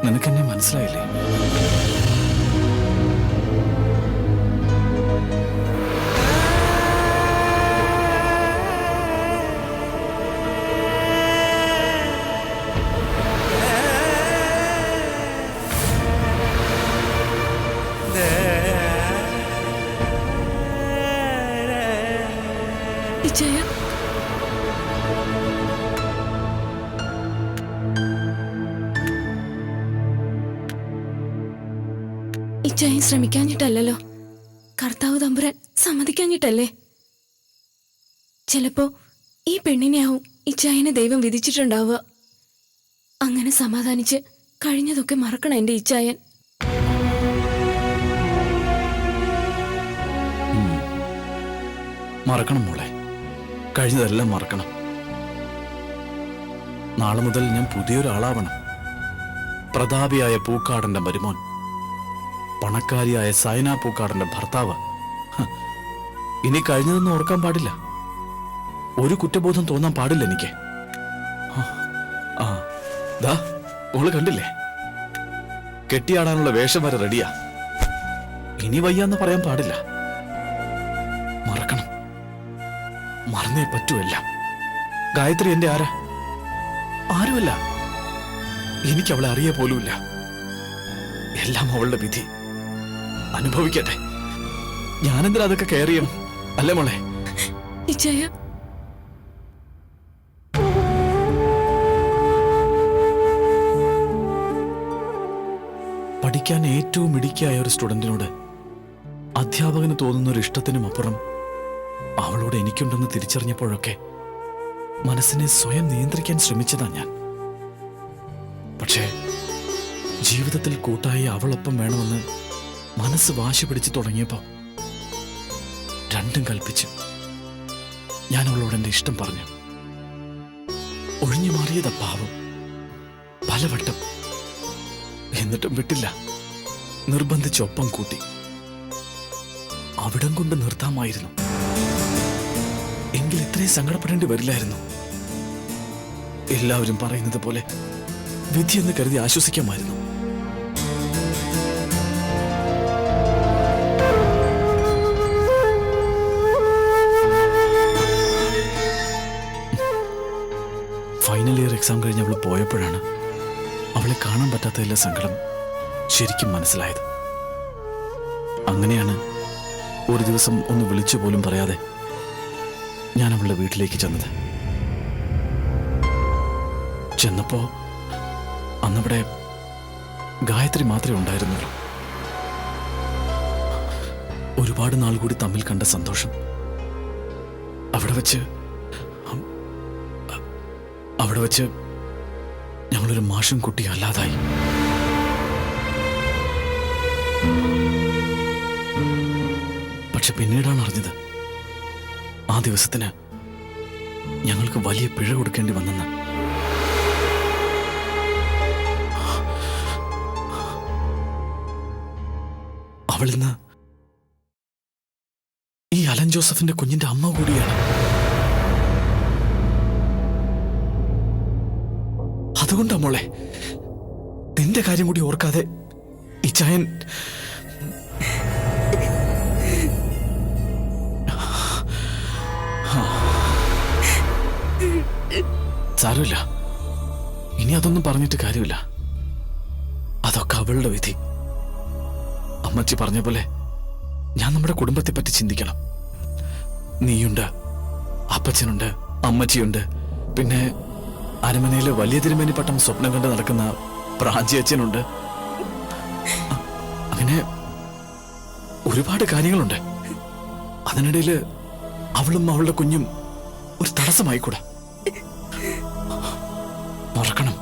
നിനക്കെന്നെ മനസ്സിലായില്ലേ? ഇച്ചായ, ഇച്ചായൻ ശ്രമിക്കാഞ്ഞിട്ടല്ലോ, കർത്താവ് തമ്പുരാൻ സമ്മതിക്കാഞ്ഞിട്ടല്ലേ? ചിലപ്പോ ഈ പെണ്ണിനെയാവും ഇച്ചായനെ ദൈവം വിധിച്ചിട്ടുണ്ടാവുക. അങ്ങനെ സമാധാനിച്ച് കഴിഞ്ഞതൊക്കെ മറക്കണം എന്റെ ഇച്ചായൻ. മറക്കണം മോളെ, കഴിഞ്ഞതെല്ലാം മറക്കണം. നാളെ മുതൽ ഞാൻ പുതിയൊരാളാവണം. പ്രതാപിയായ പൂക്കാടന്റെ മരുമോൻ, പണക്കാരിയായ സൈന പൂക്കാടന്റെ ഭർത്താവ്. ഇനി കഴിഞ്ഞതൊന്നും ഓർക്കാൻ പാടില്ല. ഒരു കുറ്റബോധം തോന്നാൻ പാടില്ല എനിക്ക്. ദാ ഓള് കണ്ടില്ലേ, കെട്ടിയാടാനുള്ള വേഷം വരെ റെഡിയാ. ഇനി വയ്യാന്ന് പറയാൻ പാടില്ല. മറക്കണം, മറന്നേ പറ്റുമല്ല. ഗായത്രി എന്റെ ആരാ? ആരുമല്ല. എനിക്ക് അവളെ അറിയ പോലുമില്ല. എല്ലാം അവളുടെ വിധി. അനുഭവിക്കട്ടെ. ഞാനെന്തിനാ അതൊക്കെ കെയർ ചെയ്യണം? അല്ലേ മോളെ? ഇച്ചായ, പഠിക്കാൻ ഏറ്റവും മിടുക്കിയായ ഒരു സ്റ്റുഡന്റിനോട് അധ്യാപകന് തോന്നുന്ന ഒരു ഇഷ്ടത്തിനും അപ്പുറം അവളോട് എനിക്കുണ്ടെന്ന് തിരിച്ചറിഞ്ഞപ്പോഴൊക്കെ മനസ്സിനെ സ്വയം നിയന്ത്രിക്കാൻ ശ്രമിച്ചതാ ഞാൻ. പക്ഷേ ജീവിതത്തിൽ കൂട്ടായി അവളൊപ്പം വേണമെന്ന് മനസ്സ് വാശി പിടിച്ചു തുടങ്ങിയപ്പോ രണ്ടും കൽപ്പിച്ച് ഞാൻ അവളോട് എന്റെ ഇഷ്ടം പറഞ്ഞു. ഒഴിഞ്ഞു മാറിയതാ പാവം, പലവട്ടം. എന്നിട്ടും വിട്ടില്ല. നിർബന്ധിച്ചൊപ്പം കൂട്ടി. അവിടം കൊണ്ട് നിർത്താമായിരുന്നു. എങ്കിൽ ഇത്രയും സങ്കടപ്പെടേണ്ടി വരില്ലായിരുന്നു. എല്ലാവരും പറയുന്നത് പോലെ വിധിയെന്ന് കരുതി ആശ്വസിക്കാമായിരുന്നു. ഫൈനൽ ഇയർ എക്സാം കഴിഞ്ഞ് അവൾ പോയപ്പോഴാണ് അവളെ കാണാൻ പറ്റാത്തതിലെ സങ്കടം ശരിക്കും മനസ്സിലായത്. അങ്ങനെയാണ് ഒരു ദിവസം ഒന്ന് വിളിച്ചു പോലും പറയാതെ ഞാൻ അവളുടെ വീട്ടിലേക്ക് ചെന്നത്. ചെന്നപ്പോ അന്നവിടെ ഗായത്രി മാത്രമേ ഉണ്ടായിരുന്നുള്ളൂ. ഒരുപാട് നാൾ കൂടി തമ്മിൽ കണ്ട സന്തോഷം. അവിടെ വെച്ച് ഞങ്ങളൊരു മാഷും കുട്ടിയും അല്ലാതായി. പക്ഷെ പിന്നീടാണ് അറിഞ്ഞത് ആ ദിവസത്തിന് ഞങ്ങൾക്ക് വലിയ പിഴ കൊടുക്കേണ്ടി വന്നെന്ന്. അവളിന്ന് ഈ അലൻ ജോസഫിന്റെ കുഞ്ഞിന്റെ അമ്മ കൂടിയാണ്. അതുകൊണ്ടാ മോളെ, നിന്റെ കാര്യം കൂടി ഓർക്കാതെ ഇച്ചായൻ സാരമില്ല. ഇനി അതൊന്നും പറഞ്ഞിട്ട് കാര്യമില്ല. അതൊക്കെ അവളുടെ വിധി. അമ്മച്ചി പറഞ്ഞ പോലെ ഞാൻ നമ്മുടെ കുടുംബത്തെ പറ്റി ചിന്തിക്കണം. നീയുണ്ട്, അപ്പച്ചനുണ്ട്, അമ്മച്ചിയുണ്ട്, പിന്നെ അരമനയിലെ വലിയ തിരുമേനി പട്ടം സ്വപ്നം കണ്ട് നടക്കുന്ന പ്രാചി അച്ഛനുണ്ട്. അങ്ങനെ ഒരുപാട് കാര്യങ്ങളുണ്ട്. അതിനിടയിൽ അവളും അവളുടെ കുഞ്ഞും ഒരു തടസ്സമായിക്കൂടാ. മറക്കണം,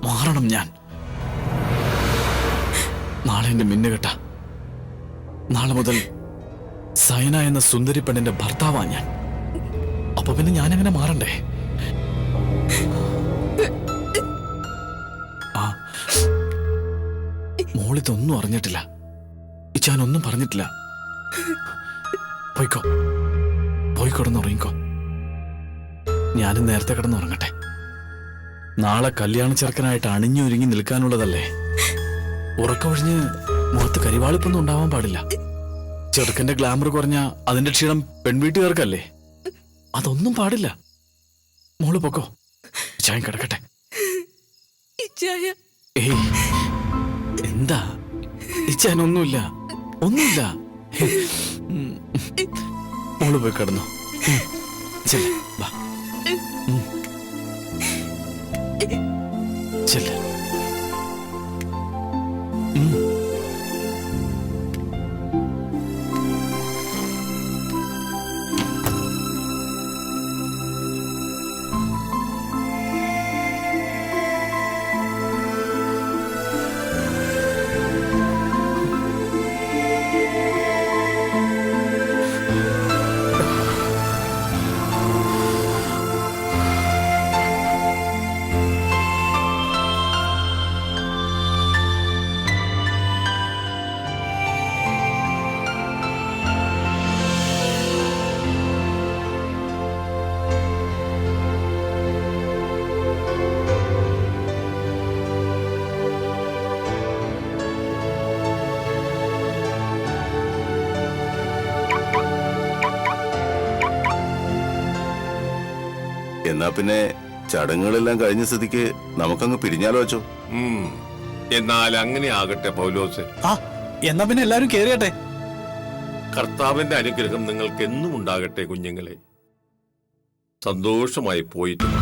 മാറണം ഞാൻ. നാളെ എന്റെ മിന്നുകെട്ട. നാളെ മുതൽ സയന എന്ന സുന്ദരി പെണ്ണിന്റെ ഭർത്താവാ ഞാൻ. അപ്പൊ പിന്നെ ഞാനെങ്ങനെ മാറണ്ടേ? ആ, മോളിതൊന്നും അറിഞ്ഞിട്ടില്ല, ഇച്ചാനൊന്നും പറഞ്ഞിട്ടില്ല. പോയിക്കോ, പോയി കിടന്നുറങ്ങിക്കോ. ഞാനും നേരത്തെ കിടന്നുറങ്ങട്ടെ. നാളെ കല്യാണ ചെറുക്കനായിട്ട് അണിഞ്ഞൊരുങ്ങി നിൽക്കാനുള്ളതല്ലേ. ഉറക്കമൊഴിഞ്ഞ് മുഖത്ത് കരിവാളിപ്പൊന്നും ഉണ്ടാവാൻ പാടില്ല. ചെറുക്കന്റെ ഗ്ലാമർ കുറഞ്ഞ അതിന്റെ ക്ഷീണം പെൺവീട്ടുകാർക്കല്ലേ. അതൊന്നും പാടില്ല. മോള് പൊക്കോ, ചായ കിടക്കട്ടെ. ഏയ്, എന്താ ഇച്ചാനൊന്നുമില്ല, ഒന്നുമില്ല. മോള് പോയി കിടന്നു. ചെല്ല്, വാ. ചെല്ല്. എന്നാ പിന്നെ ചടങ്ങുകളെല്ലാം കഴിഞ്ഞ സ്ഥിതിക്ക് നമുക്കങ്ങ് പിരിഞ്ഞാലോ അച്ചോ? എന്നാൽ അങ്ങനെ ആകട്ടെ പൗലോസ്. എന്നാ പിന്നെ എല്ലാരും കേറിയട്ടെ. കർത്താവിന്റെ അനുഗ്രഹം നിങ്ങൾക്ക് എന്നും ഉണ്ടാകട്ടെ കുഞ്ഞുങ്ങളെ. സന്തോഷമായി പോയിട്ട് വാ.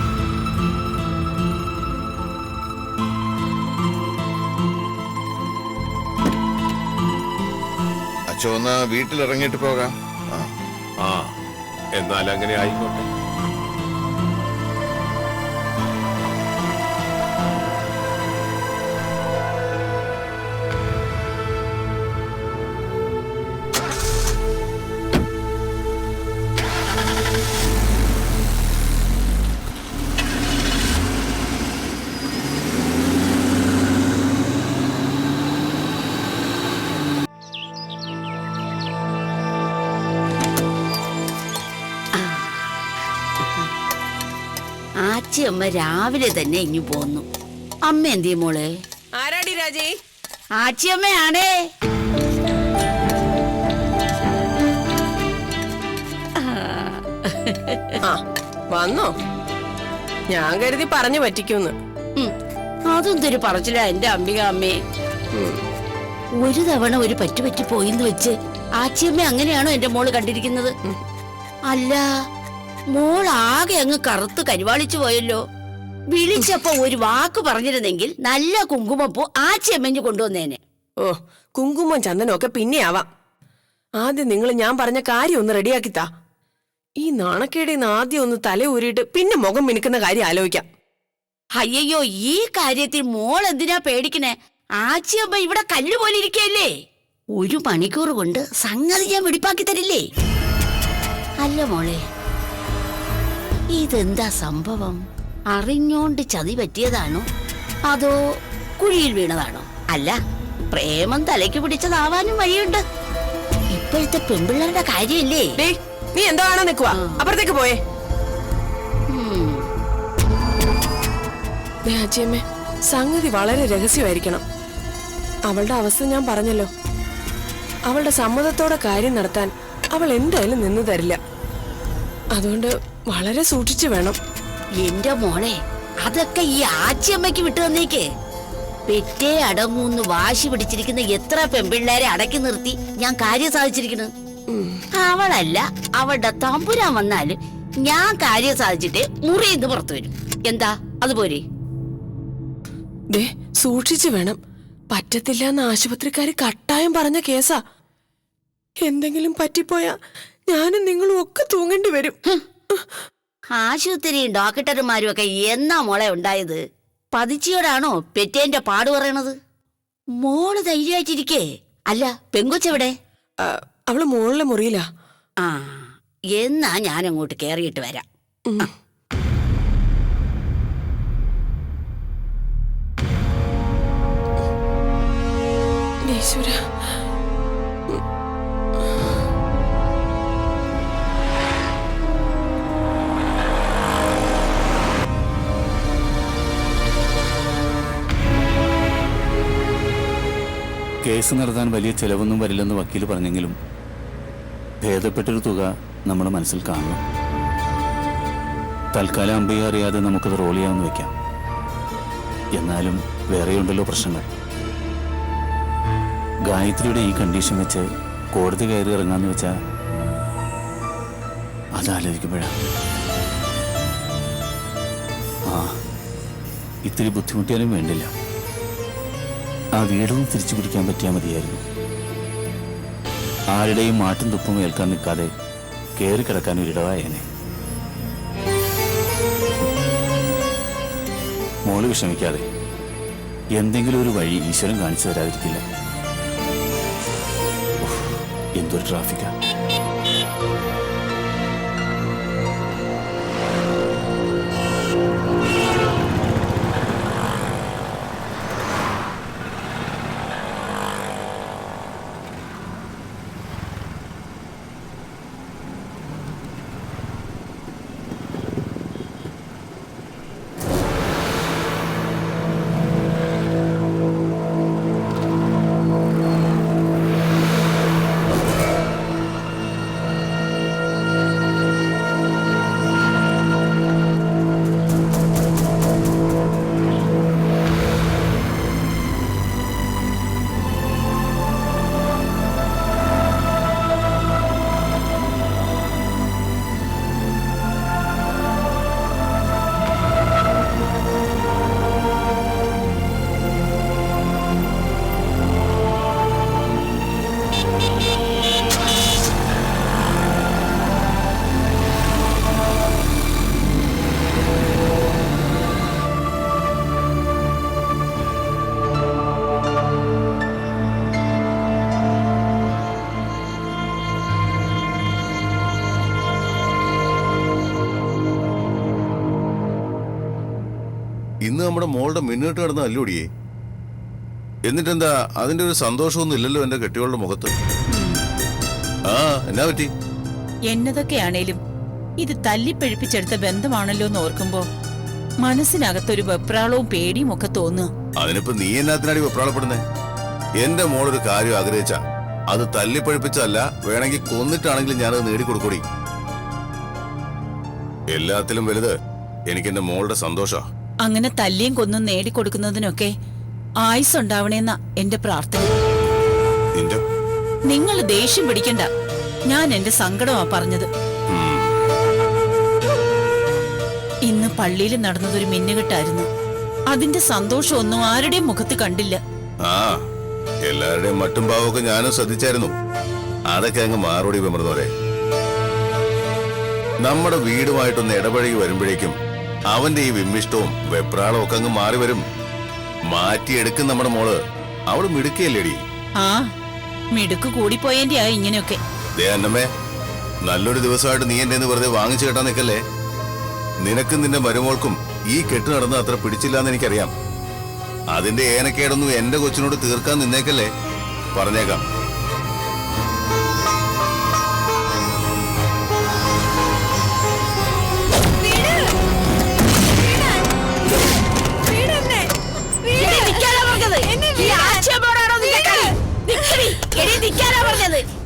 അച്ചോ എന്നാ വീട്ടിലിറങ്ങിയിട്ട് പോകാം. ആ, എന്നാൽ അങ്ങനെ ആയിക്കോട്ടെ. ആച്ചിയമ്മ രാവിലെ തന്നെ ഇങ്ങു പോന്നു. അമ്മ എന്തി മോളെ? ആരാടി രാജി? ആച്ചിയമ്മയാണേ. ആ വന്നോ? ഞാൻ കരുതി പറഞ്ഞു പറ്റിക്കൂന്ന്. അതൊന്തൊരു പറച്ചില്ല എന്റെ അംബിക അമ്മേ. ഒരു തവണ ഒരു പറ്റി പോയിന്ന് വെച്ച് ആച്ചിയമ്മ അങ്ങനെയാണോ എന്റെ മോള് കണ്ടിരിക്കുന്നത്? അല്ല, മോൾ ആകെ അങ്ങ് കറുത്ത് കരിവാളിച്ചു പോയല്ലോ. വിളിച്ചപ്പോ ഒരു വാക്ക് പറഞ്ഞിരുന്നെങ്കിൽ നല്ല കുങ്കുമപ്പൂ ആച്ചിയമ്മഞ്ഞ് കൊണ്ടുവന്നേനെ. ഓ, കുങ്കുമം ചന്ദനം ഒക്കെ പിന്നെ ആവാം. ആദ്യം നിങ്ങൾ ഞാൻ പറഞ്ഞ കാര്യം ഒന്ന് റെഡിയാക്കിത്താ. ഈ നാണക്കേടിന്ന് ആദ്യം ഒന്ന് തല ഊരിയിട്ട് പിന്നെ മുഖം മിനുക്കുന്ന കാര്യം ആലോചിക്കാം. അയ്യോ, ഈ കാര്യത്തിൽ മോൾ എന്തിനാ പേടിക്കണേ? ആച്ചിയമ്മ ഇവിടെ കല്ലുപോലെ ഇരിക്കല്ലേ. 1 മണിക്കൂർ കൊണ്ട് സംഗതി ഞാൻ വെടിപ്പാക്കി തരില്ലേ. അല്ല മോളെ, ഇതെന്താ സംഭവം? അറിഞ്ഞോണ്ട് ചതി പറ്റിയതാണോ അതോ കുഴിയിൽ വീണതാണോ? അല്ല, പ്രേമം തലയ്ക്ക് പിടിച്ചതാവാനും വഴിയുണ്ട്. ഇപ്പോഴത്തെ പെൺപിള്ളേരുടെ കാര്യമില്ലേ. നീ എന്താ കാണാൻ നിൽക്കുവാ? അപ്പുറത്തേക്ക് പോയേ. ആച്ചിയമ്മേ, സംഗതി വളരെ രഹസ്യമായിരിക്കണം. അവളുടെ അവസ്ഥ ഞാൻ പറഞ്ഞല്ലോ. അവളുടെ സമ്മതത്തോടെ കാര്യം നടത്താൻ അവൾ എന്തായാലും നിന്നു തരില്ല. അതുകൊണ്ട് വളരെ സൂക്ഷിച്ചു വേണം. എന്റെ മോളെ, അതൊക്കെ ഈ ആച്ചിയമ്മയ്ക്ക് വിട്ടു തന്നേക്ക്. പെറ്റേ അടങ്ങൂന്ന് വാശി പിടിച്ചിരിക്കുന്ന എത്ര പെൺപിള്ളേരെ അടക്കി നിർത്തി ഞാൻ കാര്യം സാധിച്ചിരിക്കുന്നു. അവളല്ല, അവളുടെ തമ്പുരാൻ വന്നാല് ഞാൻ കാര്യം സാധിച്ചിട്ട് മുറിയിന്ന് പുറത്തു വരും. എന്താ അതുപോലെ? ദേ സൂക്ഷിച്ചു വേണം. പറ്റത്തില്ല എന്ന് ആശുപത്രിക്കാര് കട്ടായം പറഞ്ഞ കേസാ. എന്തെങ്കിലും പറ്റിപ്പോയാ ഞാനും നിങ്ങളും ഒക്കെ തൂങ്ങേണ്ടി വരും. ആശുപത്രിയും ഡോക്ടർമാരും ഒക്കെ എന്നാ മോളെ ഉണ്ടായത്? പതിച്ചിയോടാണോ പെറ്റേന്റെ പാട് പറയണത്? മോള് ധൈര്യമായിട്ടിരിക്കേ. അല്ല, പെങ്കൊച്ചെവിടെ? അവള് മോളിലെ മുറിയിലാ. ആ, എന്നാ ഞാൻ അങ്ങോട്ട് കേറിയിട്ട് വരാം. ഈശ്വര, കേസ് നടത്താൻ വലിയ ചെലവൊന്നും വരില്ലെന്ന് വക്കീൽ പറഞ്ഞെങ്കിലും ഭേദപ്പെട്ടൊരു തുക നമ്മുടെ മനസ്സിൽ കാണണം. തൽക്കാലം അമ്പയെ അറിയാതെ നമുക്കത് റോൾ ചെയ്യാമെന്ന് വെക്കാം. എന്നാലും വേറെയുണ്ടല്ലോ പ്രശ്നങ്ങൾ. ഗായത്രിയുടെ ഈ കണ്ടീഷൻ വെച്ച് കോടതി കയറി ഇറങ്ങാന്ന് വെച്ചാൽ അതാലോചിക്കുമ്പോഴാണ് ഇത്തിരി ബുദ്ധിമുട്ടിയാലും വേണ്ടില്ല. ആ വീടും തിരിച്ചു പിടിക്കാൻ പറ്റിയാൽ മതിയായിരുന്നു. ആരുടെയും മാട്ടും തുപ്പും ഏൽക്കാൻ നിൽക്കാതെ കയറി കിടക്കാൻ ഒരിടവായേനെ. മോള് വിഷമിക്കാതെ, എന്തെങ്കിലും ഒരു വഴി ഈശ്വരൻ കാണിച്ചു തരാതിരിക്കില്ല. എന്തൊരു ട്രാഫിക്കാ. ഇന്ന് നമ്മുടെ മോളുടെ മിന്നോട്ട് കിടന്ന അല്ലൂടിയേ. എന്നിട്ടെന്താ അതിന്റെ ഒരു സന്തോഷമൊന്നും ഇല്ലല്ലോ എന്റെ കെട്ടിയോളുടെ മുഖത്ത്. ആ, എന്നാ പറ്റി? എന്നതൊക്കെയാണേലും ഇത് തല്ലിപ്പഴിപ്പിച്ചെടുത്ത ബന്ധമാണല്ലോ എന്ന് ഓർക്കുമ്പോ മനസ്സിനകത്തൊരു വെപ്രാളവും പേടിയും ഒക്കെ തോന്നുക. അതിനിപ്പോ നീ എന്നാത്തിനാടി വെപ്രാളപ്പെടുന്നേ? എന്റെ മോളൊരു കാര്യം ആഗ്രഹിച്ച അത് തല്ലിപ്പഴിപ്പിച്ചല്ല, വേണമെങ്കിൽ കൊന്നിട്ടാണെങ്കിലും ഞാനത് നേടിക്കൊടുക്കൂടി. എല്ലാത്തിലും വലുത് എനിക്ക് എന്റെ മോളുടെ സന്തോഷാ. അങ്ങനെ തല്ലിയും കൊന്നും നേടിക്കൊടുക്കുന്നതിനൊക്കെ ആയുസ്സുണ്ടാവണേന്ന എന്റെ പ്രാർത്ഥന. നിങ്ങൾ ദേഷ്യം പിടിക്കണ്ട, ഞാൻ എന്റെ സങ്കടമാ പറഞ്ഞത്. ഇന്ന് പള്ളിയിൽ നടന്നതൊരു മിന്നുകെട്ടായിരുന്നു. അതിന്റെ സന്തോഷമൊന്നും ആരുടെയും മുഖത്ത് കണ്ടില്ല. ആ, എല്ലാവരുടെയും മട്ടും ഭാവമൊക്കെ ഞാനും ശ്രദ്ധിച്ചായിരുന്നു. അതൊക്കെ അങ്ങ് മാറോടി വിമർന്നോരെ. നമ്മുടെ വീടുമായിട്ടൊന്ന് ഇടപഴകി വരുമ്പോഴേക്കും അവന്റെ ഈ വിമ്മിഷ്ടവും വെപ്രാളവും ഒക്കെ അങ്ങ് മാറി വരും. മാറ്റിയെടുക്കും നമ്മുടെ മോള്. അവള് മിടുക്കിയല്ലേടി. ആ, മിടുക്ക് കൂടിപ്പോയതിന്റെ ആ ഇങ്ങനെയൊക്കെ. ദേ അന്നമ്മേ, നല്ലൊരു ദിവസമായിട്ട് നീ എന്റെ വെറുതെ വാങ്ങിച്ചു കേട്ടാ നിക്കല്ലേ. നിനക്കും നിന്റെ മരുമോൾക്കും ഈ കെട്ട് നടന്ന് അത്ര പിടിച്ചില്ലാന്ന് എനിക്കറിയാം. അതിന്റെ ഏനക്കേടൊന്നും എന്റെ കൊച്ചിനോട് തീർക്കാൻ നിന്നേക്കല്ലേ. പറഞ്ഞേക്കാം.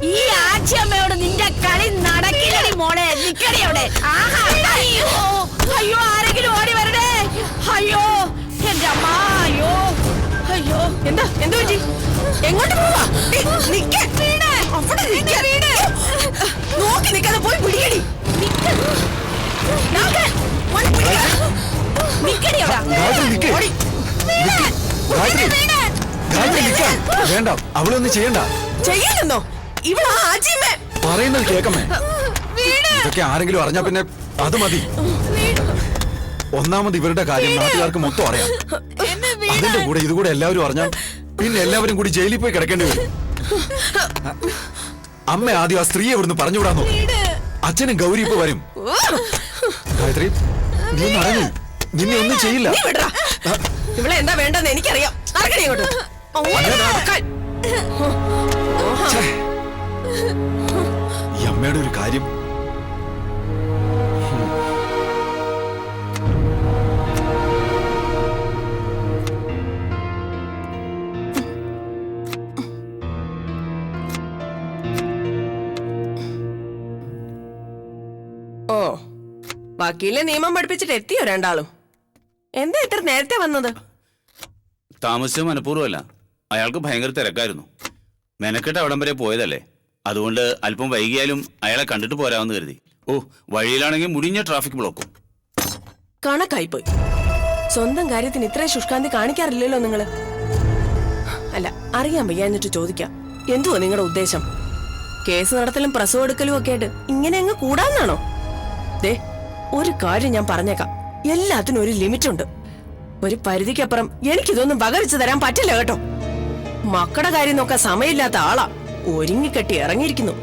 ഈ ആച്ചിയമ്മയോട് നിന്റെ കളി നടക്കില്ലടി മോളെ. നിക്കടി അവിടെ. അയ്യോ അയ്യോ, ആരെങ്കിലും ഓടി വരണേ. അയ്യോ എന്റെ അമ്മ. അയ്യോ അയ്യോ, എന്താ പറ്റി? എങ്ങോട്ട് പോവാ? നിക്ക്. അവിടെ നോക്കി നിൽക്കാതെ പോയി പിടിക്കടി. വേണ്ട, അവളൊന്നും ചെയ്യണ്ട. ചെയ്യലെന്നോ? ഇവിടെ ആജിമേ പറയുന്നത് കേക്കമ്മേ. ഇതൊക്കെ ആരെങ്കിലും അറിഞ്ഞാ പിന്നെ അത് മതി. ഒന്നാമത് ഇവരുടെ കാര്യം നാട്ടുകാർക്ക് മൊത്തം അറിയാം. അതിന്റെ കൂടെ ഇതുകൂടെ എല്ലാവരും അറിഞ്ഞാൽ പിന്നെ എല്ലാവരും കൂടി ജയിലിൽ പോയി കിടക്കേണ്ടി വരും. അമ്മ ആദ്യം ആ സ്ത്രീയെ ഇവിടുന്ന് പറഞ്ഞുവിടാൻ നോക്കും. അച്ഛനും ഗൗരി ഇപ്പൊ വരും. ഗായത്രി, നീ ഒന്ന് അറിഞ്ഞു. നിന്നെ ഒന്നും ചെയ്യില്ല. ഇവിടെ എന്താ വേണ്ടെന്ന് എനിക്കറിയാം. നടക്കണേ ഇങ്ങോട്ട്. ഛേ, ഈ അമ്മയുടെ ഒരു കാര്യം. ഓ, വക്കീലെ നിയമം പഠിപ്പിച്ചിട്ട് എത്തിയോ രണ്ടാളും? എന്താ ഇത്ര നേരത്തെ വന്നത്? താമസിച്ച മനഃപൂർവ്വമല്ല, അയാൾക്ക് ഭയങ്കര തിരക്കായിരുന്നു. മെനക്കെട്ട് അവിടം വരെ പോയതല്ലേ, അതുകൊണ്ട് അല്പം വൈകിയാലും അയാളെ കണ്ടിട്ട് പോരാമെന്ന് കരുതി. ഓ, വഴിയിലാണെങ്കിൽ മുടിഞ്ഞ ട്രാഫിക് ബ്ലോക്കും. കണക്കായിപ്പോയി. സ്വന്തം കാര്യത്തിന് ഇത്രയും ശുഷ്കാന്തി കാണിക്കാറില്ലല്ലോ നിങ്ങള്. അല്ല, അറിയാൻ വയ്യാഞ്ഞിട്ട് ചോദിക്കാം, എന്തുവാ നിങ്ങളുടെ ഉദ്ദേശം? കേസ് നടത്തലും പ്രസവം എടുക്കലും ഒക്കെ ആയിട്ട് ഇങ്ങനെ അങ്ങ് കൂടാന്നാണോ? ദേ, ഒരു കാര്യം ഞാൻ പറഞ്ഞേക്കാം, എല്ലാത്തിനും ഒരു ലിമിറ്റ് ഉണ്ട്. ഒരു പരിധിക്കപ്പുറം എനിക്കിതൊന്നും വകവെച്ച് തരാൻ പറ്റില്ല കേട്ടോ. മക്കളുടെ കാര്യം നോക്കാൻ സമയമില്ലാത്ത ആളാ, ഒരുങ്ങിക്കെട്ടി ഇറങ്ങിയിരിക്കുന്നു.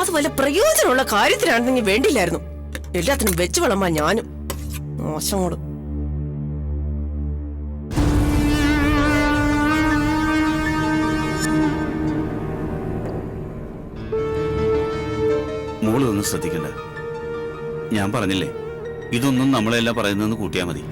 അത് വല്ല പ്രയോജനമുള്ള കാര്യത്തിനാണെന്നെങ്കിൽ വേണ്ടിയില്ലായിരുന്നു. എല്ലാത്തിനും വെച്ച് വിളമ്പാ ഞാനും. മോശമോട് മോള് ഒന്നും ശ്രദ്ധിക്കണ്ട. ഞാൻ പറഞ്ഞില്ലേ, ഇതൊന്നും നമ്മളെല്ലാം പറയുന്നതെന്ന് കൂട്ടിയാ മതി.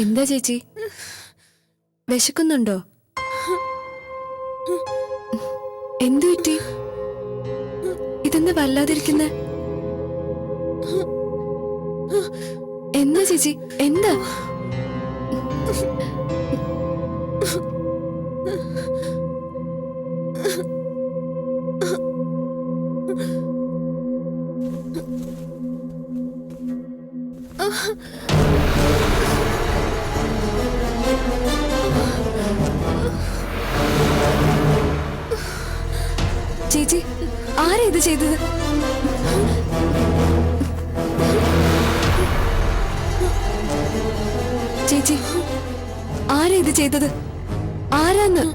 എന്താ ചേച്ചി, വിശക്കുന്നുണ്ടോ? എന്തു പറ്റി? ഇതെന്താ വല്ലാതിരിക്കുന്നെ? എന്താ ചേച്ചി, എന്താ? ചേച്ചി, ആരാ ഇത് ചെയ്തത്? ചേച്ചി, ആരാ ഇത് ചെയ്തത്? ആരാന്ന്?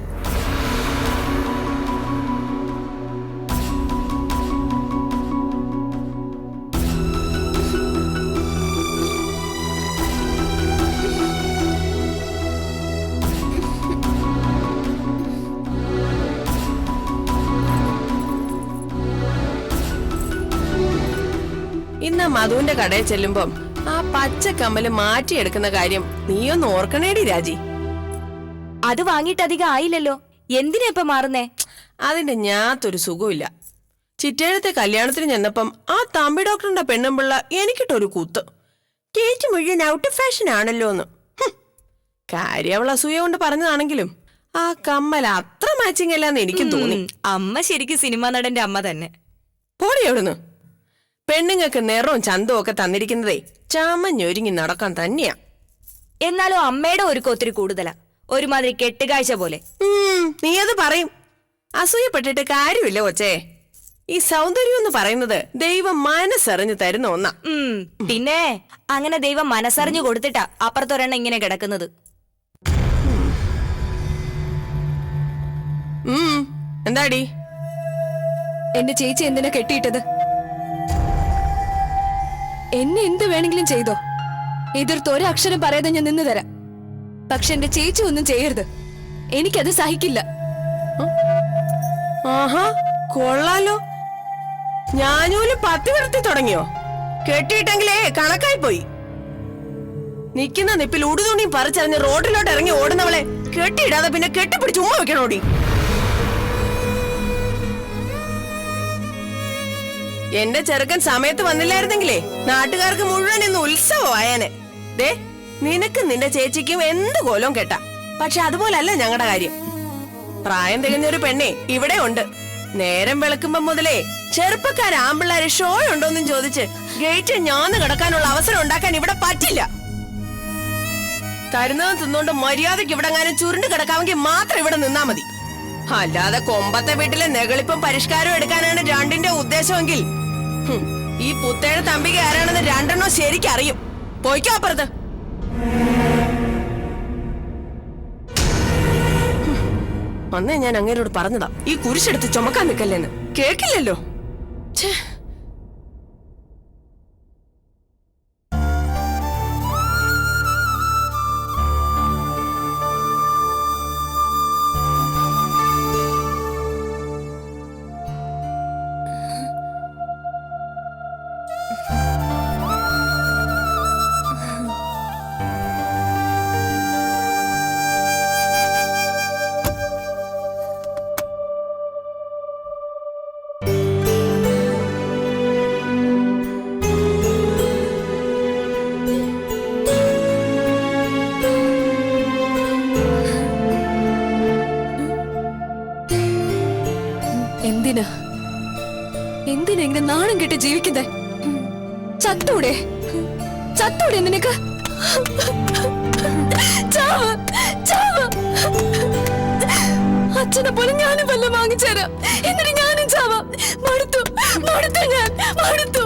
ഇന്ന് മധുവിന്റെ കടയിൽ ചെല്ലുമ്പം ആ പച്ച കമ്മല് മാറ്റിയെടുക്കുന്ന കാര്യം നീയൊന്ന് ഓർക്കണേടി രാജി. അത് വാങ്ങിയിട്ട് അധികം ആയില്ലല്ലോ, എന്തിനാ ഇപ്പൊ മാറുന്നേ? അതിന്റെ ഞാത്തൊരു സുഖമില്ല. ചിറ്റേഴത്തെ കല്യാണത്തിന് ചെന്നപ്പം ആ തമ്പി ഡോക്ടറിന്റെ പെണ്ണുമ്പിള്ള എനിക്കിട്ടൊരു കുത്ത്. കേറ്റ് മുഴുവൻ ഔട്ട് ഫാഷൻ ആണല്ലോ എന്ന്. കാര്യം അവൾ അസൂയ കൊണ്ട് പറഞ്ഞതാണെങ്കിലും ആ കമ്മൽ അത്ര മാച്ചിങ് അല്ലാന്ന് എനിക്കും തോന്നി. അമ്മ ശരിക്കും സിനിമാ നടന്റെ അമ്മ തന്നെ. പോടി എവിടുന്ന്. പെണ്ണുങ്ങൾക്ക് നിറവും ചന്തവും ഒക്കെ തന്നിരിക്കുന്നതേ ചാമഞ്ഞൊരുങ്ങി നടക്കാൻ തന്നെയാ. എന്നാലും അമ്മയുടെ ഒരുക്കം ഒത്തിരി കൂടുതലാ, ഒരുമാതിരി കെട്ടുകാഴ്ച പോലെ. നീ അത് പറയും. അസൂയപ്പെട്ടിട്ട് കാര്യമില്ല കൊച്ചേ. ഈ സൗന്ദര്യം എന്ന് പറയുന്നത് ദൈവം മനസ്സറിഞ്ഞു തരുന്ന ഒന്നാ. പിന്നെ അങ്ങനെ ദൈവം മനസ്സറിഞ്ഞു കൊടുത്തിട്ടാ അപ്പുറത്തൊരെണ്ണം ഇങ്ങനെ കിടക്കുന്നത്. എന്താടി? എന്റെ ചേച്ചി എന്തിനാ കെട്ടിയിട്ടത്? എന്നെ എന്ത് വേണമെങ്കിലും ചെയ്തോ, എതിർത്ത് ഒരക്ഷരം പറയാതെ ഞാൻ നിന്ന് തരാം. പക്ഷെ എന്റെ ചേച്ചി ഒന്നും ചെയ്യരുത്. എനിക്കത് സഹിക്കില്ല. ആഹാ കൊള്ളാലോ. ഞാനൂല് പത്തി വിടത്തി തുടങ്ങിയോ? കെട്ടിയിട്ടെങ്കിലേ കണക്കായി പോയി. നിക്കുന്ന നിപ്പിൽ ഉടുതുണിയും പറിച്ചറിഞ്ഞ് റോഡിലോട്ട് ഇറങ്ങി ഓടുന്നവളെ കെട്ടിയിടാതെ പിന്നെ കെട്ടിപ്പിടിച്ച് ഉമ്മ വെക്കണോടി. എന്റെ ചെറുക്കൻ സമയത്ത് വന്നില്ലായിരുന്നെങ്കിലേ നാട്ടുകാർക്ക് മുഴുവൻ ഇന്ന് ഉത്സവമായേനെ. ദേ നിനക്ക് നിന്റെ ചേച്ചിക്കും എന്ത് കോലവും കെട്ടാ. പക്ഷെ അതുപോലല്ല ഞങ്ങളുടെ കാര്യം. പ്രായം തികഞ്ഞൊരു പെണ്ണേ ഇവിടെ ഉണ്ട്. നേരം വെളുക്കുമ്പോ മുതലേ ചെറുപ്പക്കാർ ആമ്പിള്ളേരെ ഷോ ഉണ്ടോന്നും ചോദിച്ച് ഗേറ്റ് ഞാന്ന് കിടക്കാനുള്ള അവസരം ഉണ്ടാക്കാൻ ഇവിടെ പറ്റില്ല. തരുന്നത് തിന്നോണ്ട് മര്യാദയ്ക്ക് ഇവിടെ എങ്ങാനും ചുരുണ്ട് കിടക്കാമെങ്കിൽ മാത്രം ഇവിടെ നിന്നാ മതി. അല്ലാതെ കൊമ്പത്തെ വീട്ടിലെ നെകളിപ്പും പരിഷ്കാരവും എടുക്കാനാണ് രണ്ടിന്റെ ഉദ്ദേശമെങ്കിൽ ഈ പുത്തേഴ തമ്പിക ആരാണെന്ന് രണ്ടെണ്ണോ ശരിക്കറിയും. പോയിക്കോ അപ്പുറത്ത്. അന്നേ ഞാൻ അങ്ങേരോട് പറഞ്ഞതാ ഈ കുരിശെടുത്ത് ചുമക്കാൻ നിൽക്കല്ലേന്ന്. കേക്കില്ലല്ലോ. എന്തിനാ ഇങ്ങനെ നാണം കെട്ടി ജീവിക്കുന്നേ? ചത്തൂടെ ചത്തൂടെ നിനക്ക്? ചാവ് ചാവ്. അച്ഛനെ പോലെ ഞാനും വല്ല വാങ്ങിച്ചേരാം. എന്നിട്ട് ഞാനും ചാവാം. മടുത്തു മടുത്തു ഞാൻ മടുത്തു.